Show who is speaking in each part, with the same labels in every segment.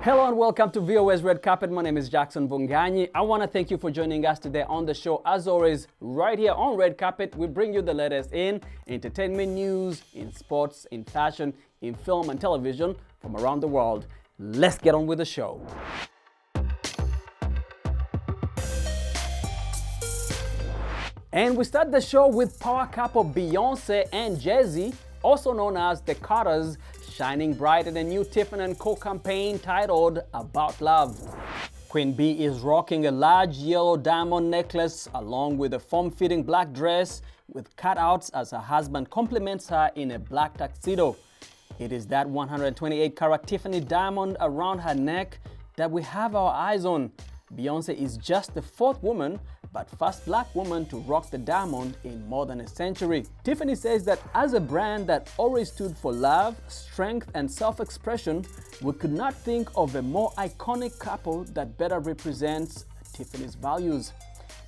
Speaker 1: Hello and welcome to VOA's Red Carpet. My name is Jackson Vunganyi. I want to thank you for joining us today on the show. As always, right here on Red Carpet, we bring you the latest in entertainment news, in sports, in fashion, in film and television from around the world. Let's get on with the show. And we start the show with power couple Beyonce and Jay-Z, also known as the Carters, shining bright in a new Tiffany Co campaign titled About Love. Queen B is rocking a large yellow diamond necklace along with a form-fitting black dress with cutouts as her husband compliments her in a black tuxedo. It is that 128-carat Tiffany diamond around her neck that we have our eyes on. Beyonce is just the fourth woman, but first black woman to rock the diamond in more than a century. Tiffany says that as a brand that always stood for love, strength, and self-expression, we could not think of a more iconic couple that better represents Tiffany's values.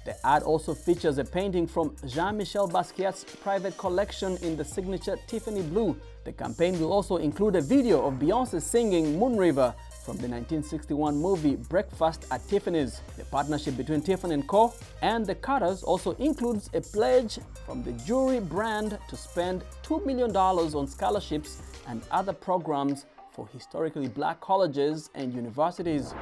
Speaker 1: The ad also features a painting from Jean-Michel Basquiat's private collection in the signature Tiffany blue. The campaign will also include a video of Beyonce singing Moon River from the 1961 movie Breakfast at Tiffany's. The partnership between Tiffany Co and the Carters also includes a pledge from the jewelry brand to spend $2 million on scholarships and other programs for historically black colleges and universities.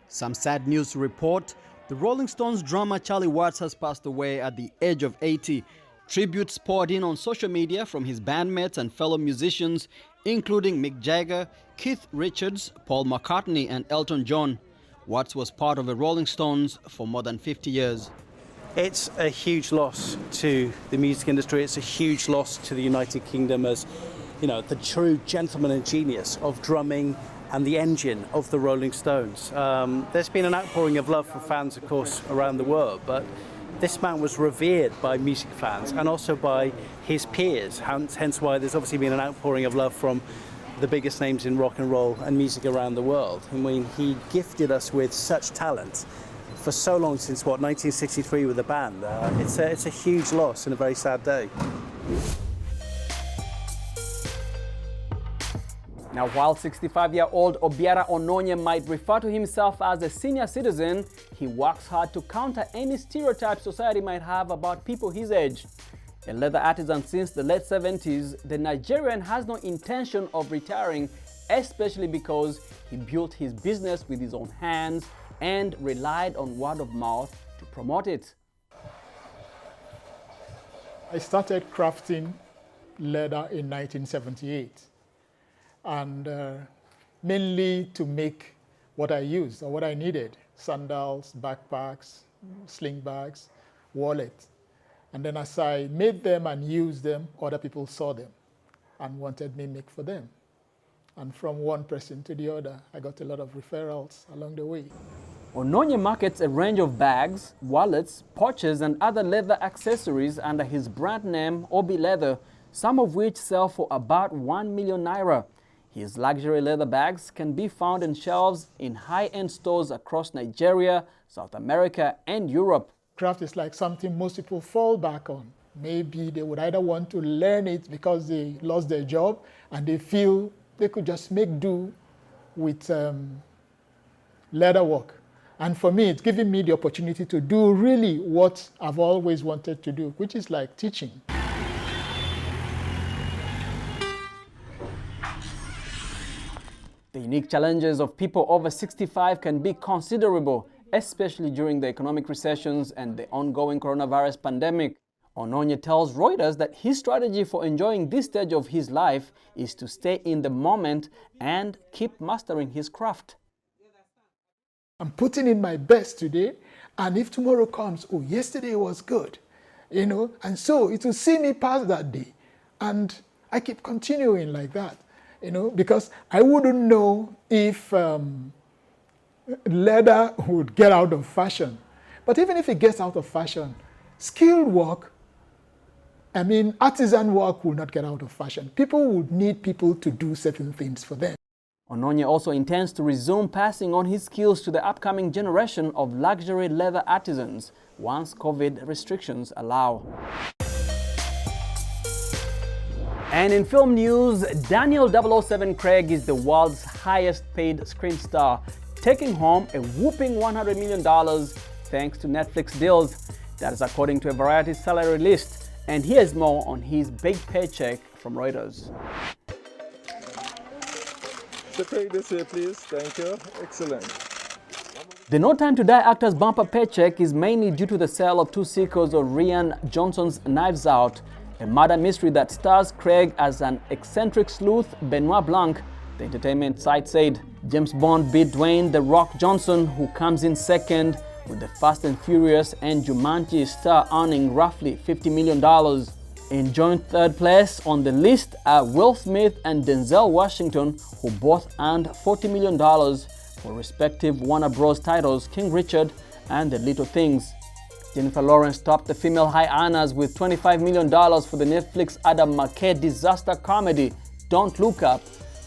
Speaker 1: Some sad news to report. The Rolling Stones drummer Charlie Watts has passed away at the age of 80. Tributes poured in on social media from his bandmates and fellow musicians, including Mick Jagger, Keith Richards, Paul McCartney, and Elton John. Watts was part of the Rolling Stones for more than 50 years.
Speaker 2: It's a huge loss to the music industry. It's a huge loss to the United Kingdom as, you know, the true gentleman and genius of drumming and the engine of the Rolling Stones. There's been an outpouring of love for fans, of course, around the world, but this man was revered by music fans and also by his peers, hence why there's obviously been an outpouring of love from the biggest names in rock and roll and music around the world. I mean, he gifted us with such talent for so long, since what, 1963 with the band. It's a huge loss and a very sad day.
Speaker 1: Now, while 65-year-old Obiara Ononye might refer to himself as a senior citizen, he works hard to counter any stereotypes society might have about people his age. A leather artisan since the late 70s, the Nigerian has no intention of retiring, especially because he built his business with his own hands and relied on word of mouth to promote it.
Speaker 3: I started crafting leather in 1978. And mainly to make what I used or what I needed: sandals, backpacks, sling bags, wallets. And then as I made them and used them, other people saw them and wanted me to make for them. And from one person to the other, I got a lot of referrals along the way.
Speaker 1: Ononye markets a range of bags, wallets, pouches, and other leather accessories under his brand name Obi Leather, some of which sell for about 1 million naira. His luxury leather bags can be found in shelves in high-end stores across Nigeria, South America, and Europe.
Speaker 3: Craft is like something most people fall back on. Maybe they would either want to learn it because they lost their job and they feel they could just make do with leather work. And for me, it's giving me the opportunity to do really what I've always wanted to do, which is like teaching.
Speaker 1: The unique challenges of people over 65 can be considerable, especially during the economic recessions and the ongoing coronavirus pandemic. Ononye tells Reuters that his strategy for enjoying this stage of his life is to stay in the moment and keep mastering his craft.
Speaker 3: I'm putting in my best today, and if tomorrow comes, oh, yesterday was good, you know, and so it will see me pass that day. And I keep continuing like that. You know, because I wouldn't know if leather would get out of fashion. But even if it gets out of fashion, skilled work I mean, artisan work will not get out of fashion. People would need people to do certain things for them.
Speaker 1: Ononye also intends to resume passing on his skills to the upcoming generation of luxury leather artisans once COVID restrictions allow. And in film news, Daniel 007 Craig is the world's highest paid screen star, taking home a whopping $100 million thanks to Netflix deals. That is according to a Variety salary list. And here's more on his big paycheck from Reuters.
Speaker 4: So take this way, please. Thank you. Excellent.
Speaker 1: The No Time to Die actor's bumper paycheck is mainly due to the sale of 2 sequels of Rian Johnson's Knives Out, a murder mystery that stars Craig as an eccentric sleuth, Benoit Blanc, the entertainment site said. James Bond beat Dwayne "The Rock" Johnson, who comes in second, with the Fast and Furious and Jumanji star earning roughly $50 million. In joint third place on the list are Will Smith and Denzel Washington, who both earned $40 million for respective Warner Bros. Titles King Richard and The Little Things. Jennifer Lawrence topped the female high earners with $25 million for the Netflix Adam McKay disaster comedy Don't Look Up,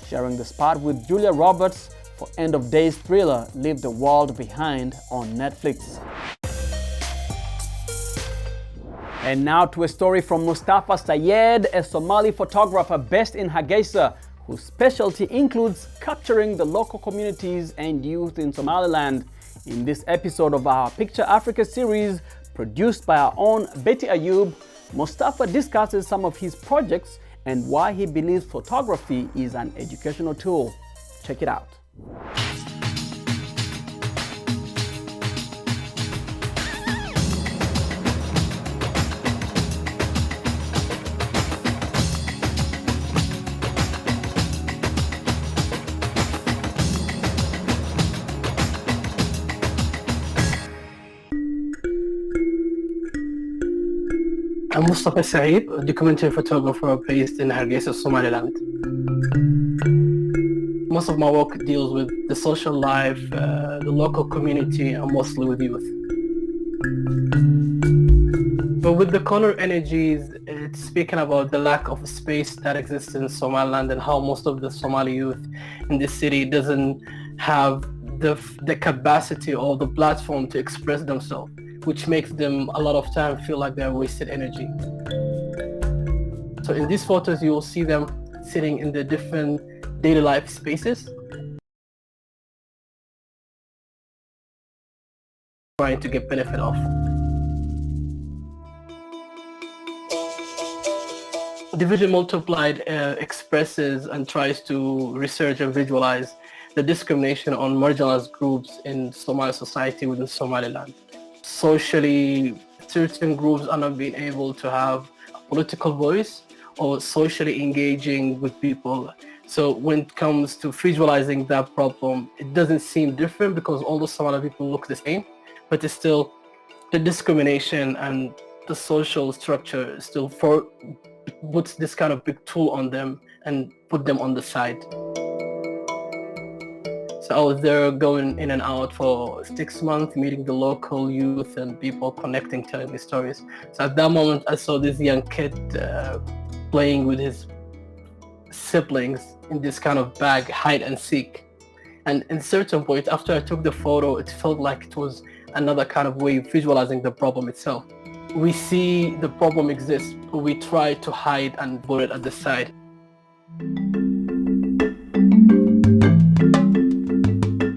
Speaker 1: sharing the spot with Julia Roberts for End of Days thriller Leave the World Behind on Netflix. And now to a story from Mustafa Saeed, a Somali photographer based in Hargeisa, whose specialty includes capturing the local communities and youth in Somaliland. In this episode of our Picture Africa series, produced by our own Betty Ayub, Mustafa discusses some of his projects and why he believes photography is an educational tool. Check it out.
Speaker 5: I'm Mustafa Saeed, a documentary photographer based in Hargeisa, Somaliland. Most of my work deals with the social life, the local community, and mostly with youth. But with the color energies, it's speaking about the lack of space that exists in Somaliland and how most of the Somali youth in this city doesn't have the capacity or the platform to express themselves, which makes them a lot of time feel like they're wasted energy. So in these photos, you will see them sitting in the different daily life spaces, trying to get benefit of. Division Multiplied expresses and tries to research and visualize the discrimination on marginalized groups in Somali society within Somaliland. Socially, certain groups are not being able to have a political voice or socially engaging with people. So when it comes to visualizing that problem, it doesn't seem different because all the Somali people look the same, but it's still the discrimination and the social structure still puts this kind of big tool on them and put them on the side. So I was there going in and out for 6 months, meeting the local youth and people connecting, telling me stories. So at that moment, I saw this young kid playing with his siblings in this kind of bag, hide and seek. And in certain point, after I took the photo, it felt like it was another kind of way of visualizing the problem itself. We see the problem exists, but we try to hide and put it at the side.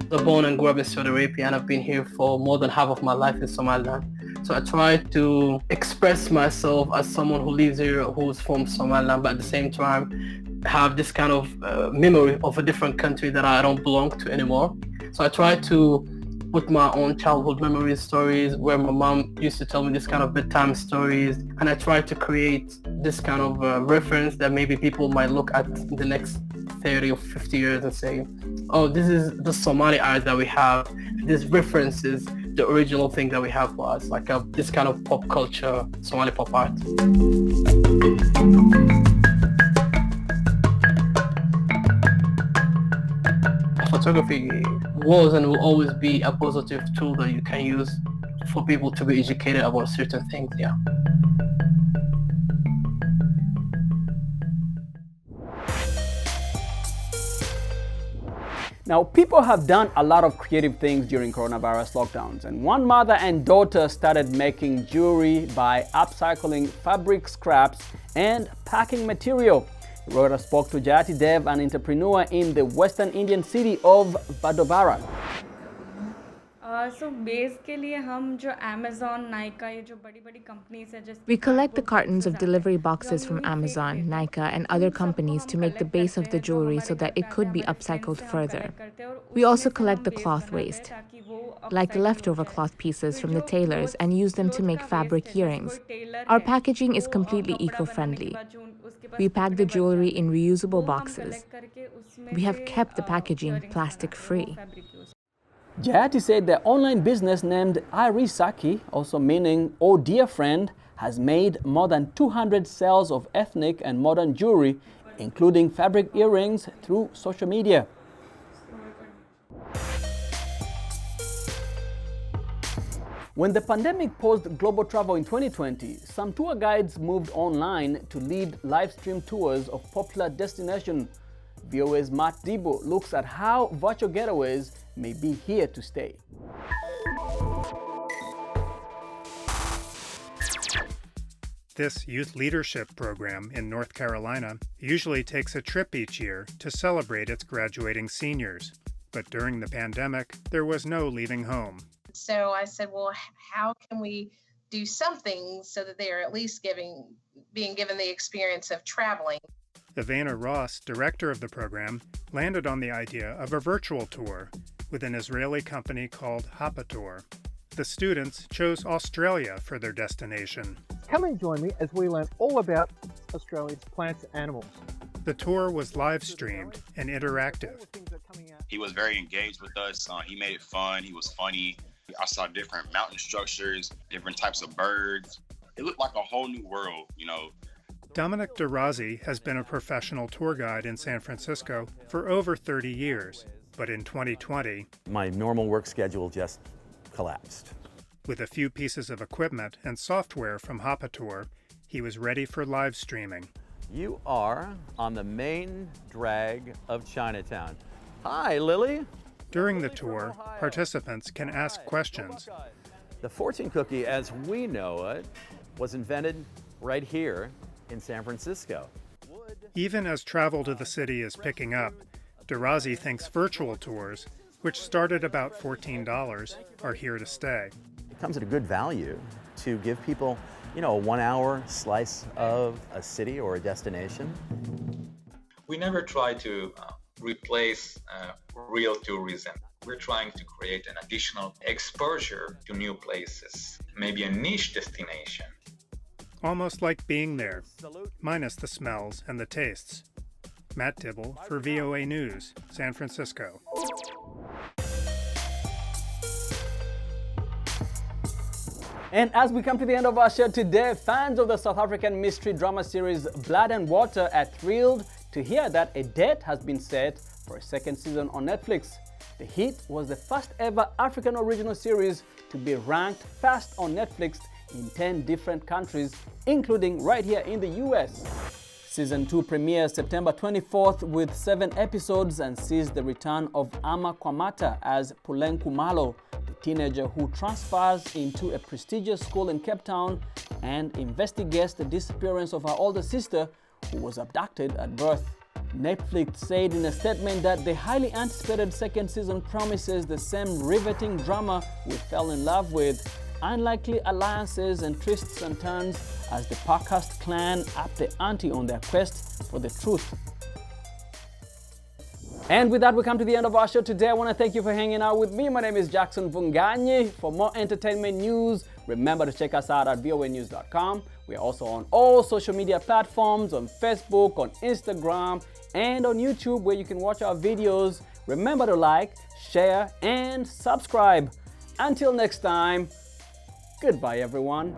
Speaker 5: I was born and grew up in Saudi Arabia, and I've been here for more than half of my life in Somaliland. So I try to express myself as someone who lives here, who's from Somaliland, but at the same time have this kind of memory of a different country that I don't belong to anymore. So I try to put my own childhood memories, stories where my mom used to tell me this kind of bedtime stories, and I try to create this kind of reference that maybe people might look at in the next 30 or 50 years and say, oh, this is the Somali art that we have. This references the original thing that we have for us, like this kind of pop culture, Somali pop art. Photography was and will always be a positive tool that you can use for people to be educated about certain things, yeah.
Speaker 1: Now, people have done a lot of creative things during coronavirus lockdowns, and one mother and daughter started making jewelry by upcycling fabric scraps and packing material. Reuters spoke to Jayati Dev, an entrepreneur in the western Indian city of Vadodara.
Speaker 6: So basically, हम जो Amazon, Nike ये जो बड़ी companies है जैसे
Speaker 7: We collect the cartons of delivery boxes from Amazon, Nike, and other companies to make the base of the jewelry so that it could be upcycled further. We also collect the cloth waste, like the leftover cloth pieces from the tailors, and use them to make fabric earrings. Our packaging is completely eco-friendly. We pack the jewelry in reusable boxes. We have kept the packaging plastic-free.
Speaker 1: Jayati said their online business named Arisaki, also meaning "Oh Dear Friend," has made more than 200 sales of ethnic and modern jewelry, including fabric earrings, through social media. When the pandemic paused global travel in 2020, some tour guides moved online to lead live stream tours of popular destinations. VOA's Matt Debo looks at how virtual getaways may be here to stay.
Speaker 8: This youth leadership program in North Carolina usually takes a trip each year to celebrate its graduating seniors. But during the pandemic, there was no leaving home.
Speaker 9: So I said, well, how can we do something so that they are at least being given the experience of traveling?
Speaker 8: Ivana Ross, director of the program, landed on the idea of a virtual tour with an Israeli company called Photog. The students chose Australia for their destination.
Speaker 10: Come and join me as we learn all about Australia's plants and animals.
Speaker 8: The tour was live streamed and interactive.
Speaker 11: He was very engaged with us. He made it fun. He was funny. I saw different mountain structures, different types of birds. It looked like a whole new world, you know.
Speaker 8: Dominic DeRozzi has been a professional tour guide in San Francisco for over 30 years. But in 2020,
Speaker 12: my normal work schedule just collapsed.
Speaker 8: With a few pieces of equipment and software from Photog, he was ready for live streaming.
Speaker 12: You are on the main drag of Chinatown. Hi, Lily.
Speaker 8: During the tour, participants can ask questions.
Speaker 12: The fortune cookie, as we know it, was invented right here in San Francisco.
Speaker 8: Even as travel to the city is picking up, DeRozzi thinks virtual tours, which start at about $14, are here to stay.
Speaker 12: It comes at a good value to give people, a 1 hour slice of a city or a destination.
Speaker 13: We never try to replace real tourism. We're trying to create an additional exposure to new places, maybe a niche destination.
Speaker 8: Almost like being there, minus the smells and the tastes. Matt Dibble for VOA News, San Francisco.
Speaker 1: And as we come to the end of our show today, fans of the South African mystery drama series Blood and Water are thrilled to hear that a date has been set for a second season on Netflix. The hit was the first ever African original series to be ranked first on Netflix in 10 different countries, including right here in the US. Season 2 premieres September 24th with 7 episodes and sees the return of Ama Kwamata as Pulenku Malo, the teenager who transfers into a prestigious school in Cape Town and investigates the disappearance of her older sister who was abducted at birth. Netflix said in a statement that the highly anticipated second season promises the same riveting drama we fell in love with, unlikely alliances and twists and turns as the Parkhurst clan up the ante on their quest for the truth. And with that, we come to the end of our show today. I want to thank you for hanging out with me. My name is Jackson Vunganye. For more entertainment news, remember to check us out at voanews.com. We are also on all social media platforms, on Facebook, on Instagram, and on YouTube, where you can watch our videos. Remember to like, share, and subscribe. Until next time, goodbye everyone.